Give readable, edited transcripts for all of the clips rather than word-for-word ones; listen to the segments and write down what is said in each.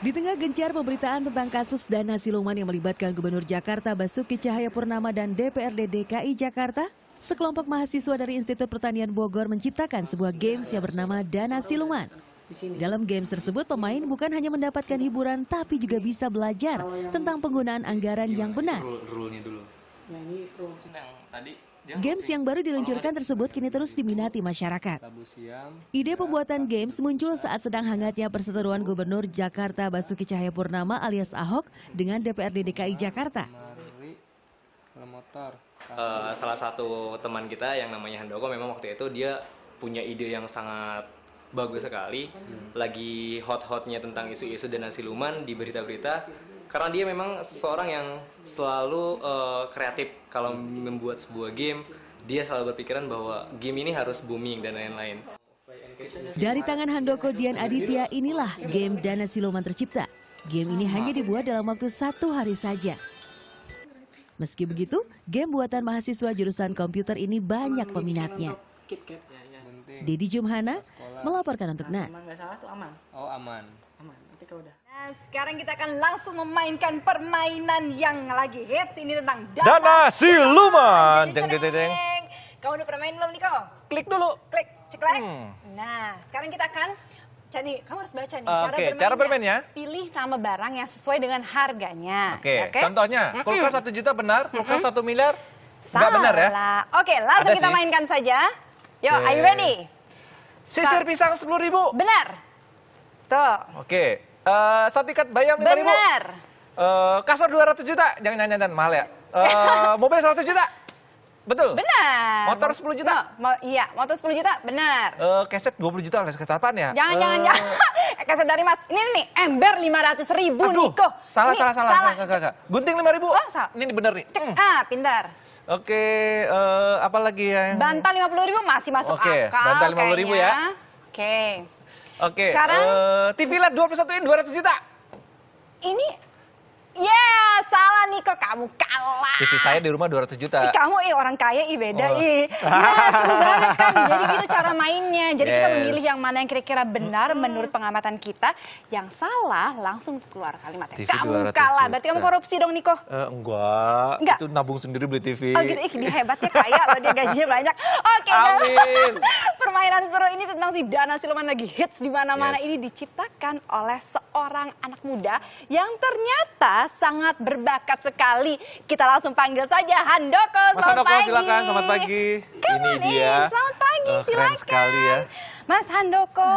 Di tengah gencar pemberitaan tentang kasus dana siluman yang melibatkan Gubernur Jakarta Basuki Cahayapurnama dan DPRD DKI Jakarta, sekelompok mahasiswa dari Institut Pertanian Bogor menciptakan sebuah games yang bernama Dana Siluman. Dalam games tersebut, pemain bukan hanya mendapatkan hiburan, tapi juga bisa belajar tentang penggunaan anggaran yang benar. Games yang baru diluncurkan tersebut kini terus diminati masyarakat. Ide pembuatan games muncul saat sedang hangatnya perseteruan Gubernur Jakarta Basuki Cahayapurnama alias Ahok dengan DPRD DKI Jakarta. Salah satu teman kita yang namanya Handoko memang waktu itu dia punya ide yang sangat bagus sekali. Lagi hot-hotnya tentang isu-isu dana siluman di berita-berita. Karena dia memang seorang yang selalu kreatif kalau membuat sebuah game. Dia selalu berpikiran bahwa game ini harus booming dan lain-lain. Dari tangan Handoko Dian Aditya, inilah game Dana Siluman tercipta. Game ini hanya dibuat dalam waktu 1 hari saja. Meski begitu, game buatan mahasiswa jurusan komputer ini banyak peminatnya. Dedi Jumhana melaporkan untuk NAN. Oh, aman. Nah, sekarang kita akan langsung memainkan permainan yang lagi hits ini tentang Dana Siluman. Jeng jeng jeng. Kamu udah pernah main belum, Niko? Klik dulu. Klik, ceklek. Nah, sekarang kita akan kamu harus baca nih cara bermainnya. Pilih nama barang yang sesuai dengan harganya. Oke. Contohnya, kulkas 1 juta benar, kulkas 1 miliar nggak benar ya? Oke, langsung Ada kita sih. mainkan saja. Yo, are you ready? Sisir pisang 10.000. Benar. Tuh. Oke. 1 ikat bayam 5.000. Benar. Kasur 200 juta. Jangan mahal ya. Mobil 100 juta. Betul? Benar. Motor 10 juta. Iya, motor 10 juta, benar. Keset 20 juta, keset apaan ya? Jangan. Keset dari Mas. Ini nih, ember 500.000, Niko. Salah. Ini Enggak. Gunting 5.000. Oh, salah. Ini bener nih. Pintar. Oke, apa lagi ya? Bantal 50.000 masih masuk Oke, akal. bantal 50.000 ya. Oke. Sekarang TV LED 21 in 200 juta. ini salah Niko, kamu kalah. TV saya di rumah 200 juta. Kamu orang kaya beda seru banget kan. Jadi gitu cara mainnya. Jadi kita memilih yang mana yang kira-kira benar menurut pengamatan kita. Yang salah langsung keluar kalimatnya. TV Kamu 200 kalah. juta. Berarti kamu korupsi dong, Niko. Enggak. Itu nabung sendiri beli TV. Oh gitu, dia hebatnya kaya loh, dia gajinya banyak. Oke, Amin. permainan seru ini tentang si Dana Siluman lagi hits di mana-mana. Yes. Ini diciptakan oleh seorang anak muda yang ternyata sangat berbakat sekali. Kita langsung panggil saja Handoko. Mas Selamat Handoko, pagi. silakan. Selamat pagi. Come on in. Selamat pagi, silakan. Keren sekali ya. Mas Handoko,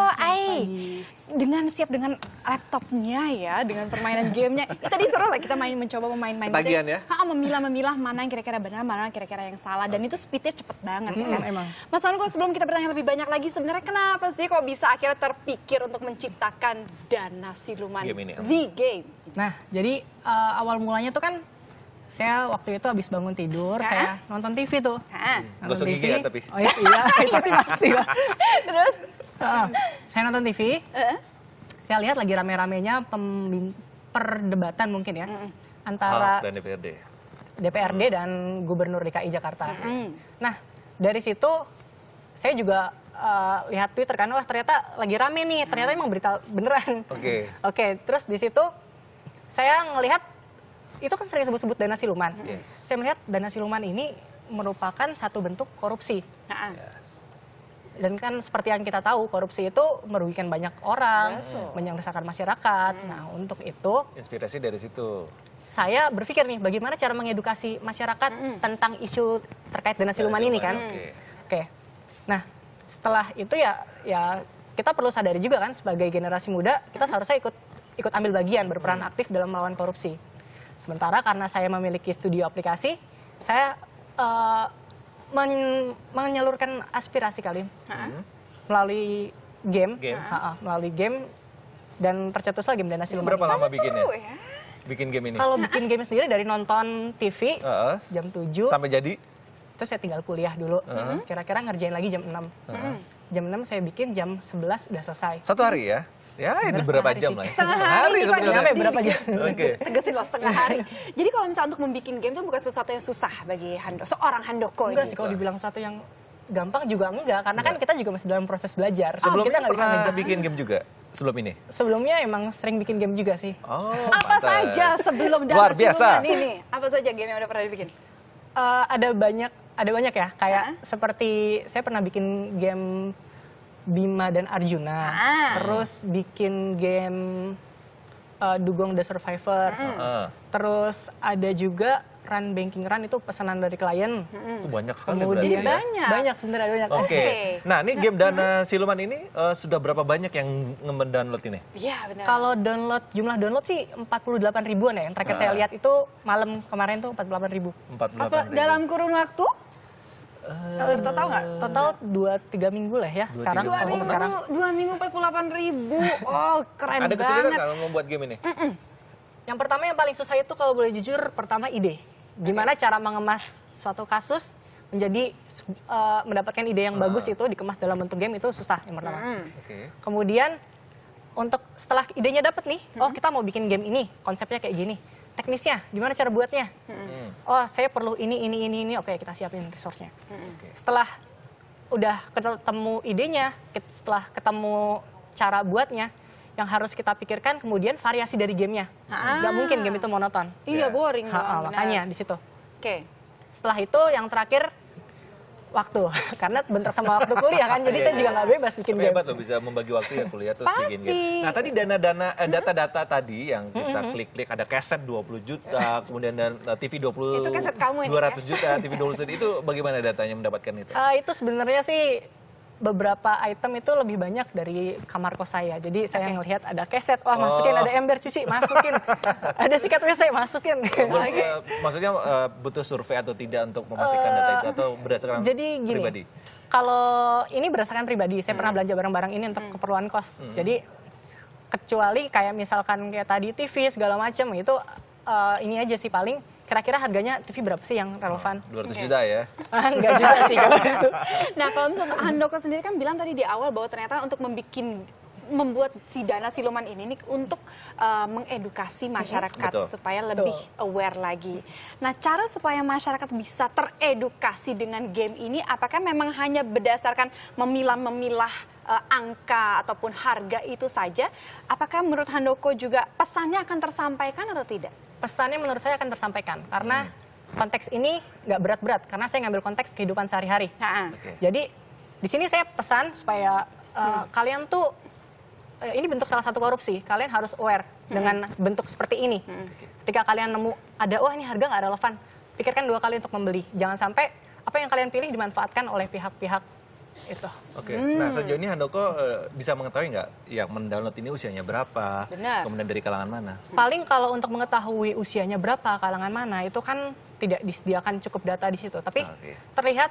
siap dengan laptopnya ya, dengan permainan gamenya. Tadi seru lah kita mencoba memain-main. Ketagihan ya? Memilah-memilah mana yang kira-kira benar, mana yang kira-kira yang salah. Dan itu speednya cepet banget ya kan. Emang. Mas Handoko, sebelum kita bertanya lebih banyak lagi, sebenarnya kenapa sih kok bisa akhirnya terpikir untuk menciptakan Dana Siluman? Game ini. The Game. Nah, jadi awal mulanya tuh kan saya waktu itu habis bangun tidur, saya nonton TV tuh. Nonton Gosok gigi ya tapi? Oh iya, itu sih pasti lah. Terus? Saya nonton TV, saya lihat lagi rame-ramenya perdebatan mungkin ya. Antara dan DPRD dan Gubernur DKI Jakarta. Nah, dari situ saya juga lihat Twitter kan, wah ternyata lagi rame nih, ternyata emang berita beneran. Oke, terus di situ saya ngelihat itu kan sering sebut-sebut dana siluman. Saya melihat dana siluman ini merupakan satu bentuk korupsi. Dan kan seperti yang kita tahu, korupsi itu merugikan banyak orang, menyengsarakan masyarakat. Nah, untuk itu inspirasi dari situ. Saya berpikir nih, bagaimana cara mengedukasi masyarakat tentang isu terkait dana siluman ini kan. Oke. Nah, setelah itu ya kita perlu sadari juga kan, sebagai generasi muda, kita seharusnya ikut ambil bagian, berperan aktif dalam melawan korupsi. Sementara karena saya memiliki studio aplikasi, saya menyalurkan aspirasi kali melalui game, melalui game, dan tercetuslah game Dana Siluman. Berapa lama bikinnya? Bikin game ini? Kalau bikin game sendiri dari nonton TV jam 7 sampai jadi? Terus saya tinggal kuliah dulu. Kira-kira ngerjain lagi jam 6. Jam 6 saya bikin, jam 11 udah selesai. 1 hari ya? Ya itu berapa jam lah ya? Setengah hari sebenarnya. Berapa jam? Tegesin loh, setengah hari. Jadi kalau misalnya untuk membuat game itu bukan sesuatu yang susah bagi seorang Handoko. Enggak sih, kalau dibilang satu yang gampang juga enggak, karena kan kita juga masih dalam proses belajar. Sebelumnya kita nggak bisa pernah ngejar. bikin game juga? sebelum ini? Sebelumnya emang sering bikin game juga sih. Oh, Apa pantes. saja sebelum Luar Dana biasa. Siluman ini? Apa saja game yang udah pernah dibikin? Ada banyak ya, kayak seperti saya pernah bikin game Bima dan Arjuna, terus bikin game Dugong The Survivor, terus ada juga Run Banking Run, itu pesanan dari klien. Itu banyak sekali Jadi berarti ya. banyak. Banyak sebenarnya, banyak. Oke. Nah, ini game Dana Siluman ini sudah berapa banyak yang nge-download ini? Iya benar. Kalau jumlah download sih 48 ribuan ya. Yang terakhir saya lihat itu malam kemarin tuh 48 ribu. 48.000. Dalam kurun waktu? Total nggak? Total 2-3 minggu lah ya sekarang. 2-3 minggu. Sekarang. 2 minggu 48.000. Oh keren Ada banget. kesulitan kalau membuat game ini? Yang pertama yang paling susah itu kalau boleh jujur, pertama ide. Gimana cara mengemas suatu kasus menjadi mendapatkan ide yang bagus itu dikemas dalam bentuk game, itu susah yang pertama. Oke. Kemudian untuk setelah idenya dapat nih, oh kita mau bikin game ini, konsepnya kayak gini. Teknisnya, gimana cara buatnya? Oh saya perlu ini, oke kita siapin resource-nya. Setelah udah ketemu idenya, setelah ketemu cara buatnya, yang harus kita pikirkan kemudian variasi dari gamenya. Nggak mungkin game itu monoton. Iya boring dong. Makanya di situ. Oke. Setelah itu yang terakhir waktu, karena bentrok sama waktu kuliah kan, jadi saya juga nggak bebas bikin Tapi game. hebat loh bisa membagi waktu ya kuliah terus bikin game. Nah tadi data-data tadi yang kita klik-klik, ada kaset 20 juta, kemudian dan TV 20, Itu kaset kamu ini, 200 juta, TV 20 juta, itu bagaimana datanya mendapatkan itu? Itu sebenarnya sih beberapa item itu lebih banyak dari kamar kos saya. Jadi saya ngelihat ada keset, wah masukin, ada ember cuci, masukin. Ada sikat WC, masukin. Maksudnya butuh survei atau tidak untuk memastikan data itu atau berdasarkan Jadi gini, pribadi? kalau ini berdasarkan pribadi, saya pernah belanja barang-barang ini untuk keperluan kos. Jadi kecuali kayak misalkan kayak tadi TV segala macam itu ini aja sih paling. Kira-kira harganya TV berapa sih yang relevan? 200 juta ya? Enggak juga sih kalau itu. Nah kalau misalnya Handoko sendiri kan bilang tadi di awal bahwa ternyata untuk membuat si Dana Siluman ini nih untuk mengedukasi masyarakat Betul. supaya lebih aware lagi. Nah cara supaya masyarakat bisa teredukasi dengan game ini, apakah memang hanya berdasarkan memilah-memilah angka ataupun harga itu saja? Apakah menurut Handoko juga pesannya akan tersampaikan atau tidak? Pesannya menurut saya akan tersampaikan karena konteks ini nggak berat-berat karena saya ngambil konteks kehidupan sehari-hari. Jadi di sini saya pesan supaya kalian tuh ini bentuk salah satu korupsi, kalian harus aware dengan bentuk seperti ini. Ketika kalian nemu ada ini harga nggak relevan, pikirkan 2 kali untuk membeli. Jangan sampai apa yang kalian pilih dimanfaatkan oleh pihak-pihak itu. Oke. Nah sejauh ini Handoko bisa mengetahui nggak yang mendownload ini usianya berapa, Benar. kemudian dari kalangan mana? Paling kalau untuk mengetahui usianya berapa, kalangan mana, itu kan tidak disediakan cukup data di situ. Tapi terlihat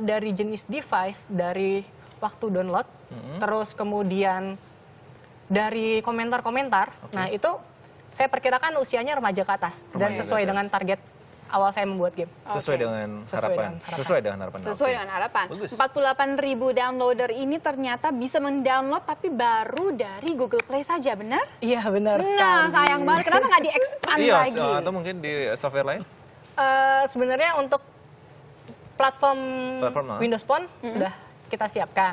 dari jenis device, dari waktu download, terus kemudian dari komentar-komentar. Nah itu saya perkirakan usianya remaja ke atas dan sesuai dengan target awal saya membuat game. Sesuai dengan harapan. Sesuai dengan harapan. Sesuai dengan harapan. Bagus. 48.000 downloader ini ternyata bisa mendownload tapi baru dari Google Play saja, benar? Iya benar sekali. Nah, sayang banget. Kenapa nggak di-expand lagi? Atau mungkin di software lain? Sebenarnya untuk platform Windows Phone sudah kita siapkan.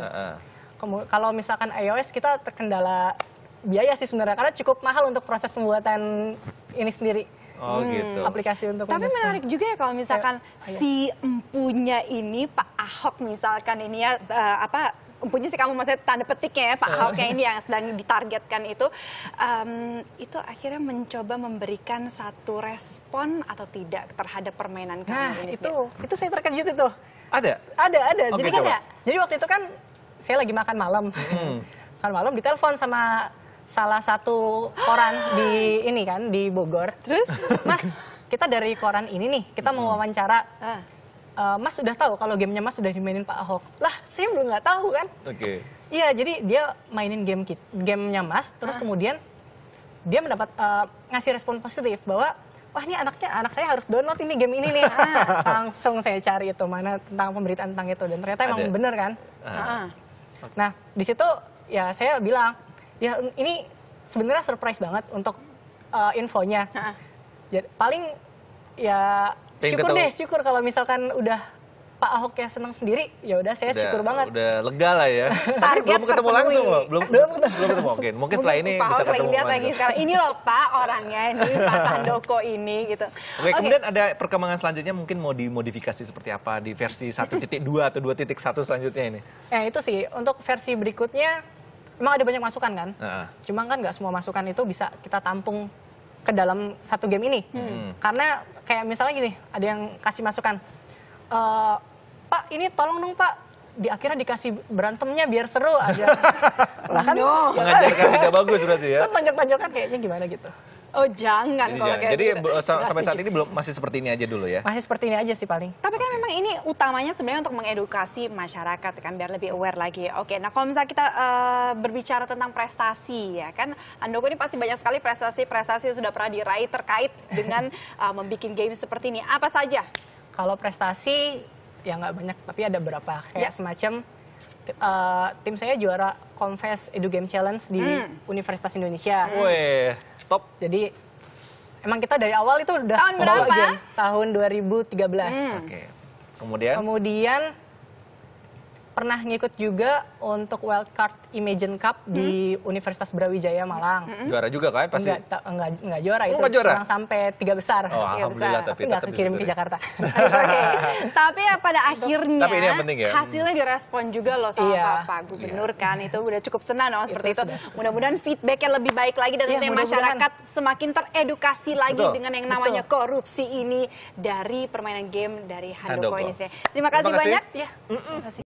Kalau misalkan iOS kita terkendala biaya sih sebenarnya karena cukup mahal untuk proses pembuatan ini sendiri. Oh gitu. Aplikasi untuk Tapi Windows menarik juga ya kalau misalkan si empunya ini Pak Ahok misalkan ini ya empunya sih kamu maksudnya tanda petiknya ya Pak Ahoknya ini yang sedang ditargetkan itu akhirnya mencoba memberikan satu respon atau tidak terhadap permainan kamu ini. Itu saya terkejut itu. Ada? Ada. Oke, Jadi waktu itu kan saya lagi makan malam. Makan malam ditelepon sama salah satu koran di Bogor. Terus, Mas, kita dari koran ini nih, kita mau wawancara. Mas sudah tahu kalau gamenya Mas sudah dimainin Pak Ahok. Lah, saya belum nggak tahu kan. Oke. Iya, jadi dia mainin gamenya Mas, terus kemudian dia mendapat ngasih respon positif bahwa wah ini anak saya harus download ini game ini nih. Langsung saya cari itu mana tentang pemberitaan tentang itu dan ternyata emang bener kan. Nah, di situ ya saya bilang ya ini sebenarnya surprise banget untuk infonya. Jadi, paling ya syukur kalau misalkan udah Pak Ahoknya senang sendiri, ya udah saya syukur banget. Udah lega lah ya. Target belum ketemu terpenuhi. langsung loh, belum ketemu. Mungkin setelah ini Pak bisa Ahok lagi ketemu. lihat lagi sekarang. Ini loh Pak orangnya ini Pak Handoko ini gitu. Oke, kemudian ada perkembangan selanjutnya mungkin mau dimodifikasi seperti apa di versi 1.2 atau 2.1 selanjutnya ini? Ya itu sih, untuk versi berikutnya memang ada banyak masukan kan. Cuma kan nggak semua masukan itu bisa kita tampung ke dalam satu game ini. Karena kayak misalnya gini, ada yang kasih masukan, Pak ini tolong dong Pak, di akhirnya dikasih berantemnya biar seru aja. Lah kan, Mengajarkan tidak bagus berarti ya. kan tonjok-tonjokan kayaknya gimana gitu. Oh jangan kalau kayak Jadi gitu. sampai saat Nggak ini belum masih seperti ini aja dulu ya. Masih seperti ini aja sih paling. Tapi kan memang ini utamanya sebenarnya untuk mengedukasi masyarakat kan biar lebih aware lagi. Oke, nah kalau misalnya kita berbicara tentang prestasi ya kan, Handoko ini pasti banyak sekali prestasi yang sudah pernah diraih terkait dengan membuat game seperti ini. Apa saja? Kalau prestasi ya nggak banyak, tapi ada beberapa kayak semacam tim saya juara Confess Edu Game Challenge di Universitas Indonesia. Wih, top. Jadi emang kita dari awal itu udah Tahun membawa berapa? game. Tahun 2013. Oke. Kemudian Kemudian pernah ngikut juga untuk Wildcard Imagine Cup di Universitas Brawijaya Malang. juara juga kan pasti. Enggak juara, itu nggak juara? cuma sampai 3 besar. Oh, alhamdulillah besar. tapi Tapi nggak tetap kekirim ke disyukuri. Jakarta. Oke. Tapi ya pada akhirnya Tapi ini yang penting ya. hasilnya direspon juga loh sama Iya. Pak Gubernur kan. Itu udah cukup senang dong seperti itu. sudah. Mudah-mudahan feedbacknya lebih baik lagi dan Iya, tentunya mudah-mudahan. masyarakat semakin teredukasi lagi Betul. dengan yang namanya korupsi ini dari permainan game dari Handoko Handoko. ini. Terima kasih Terima kasih. banyak. Iya.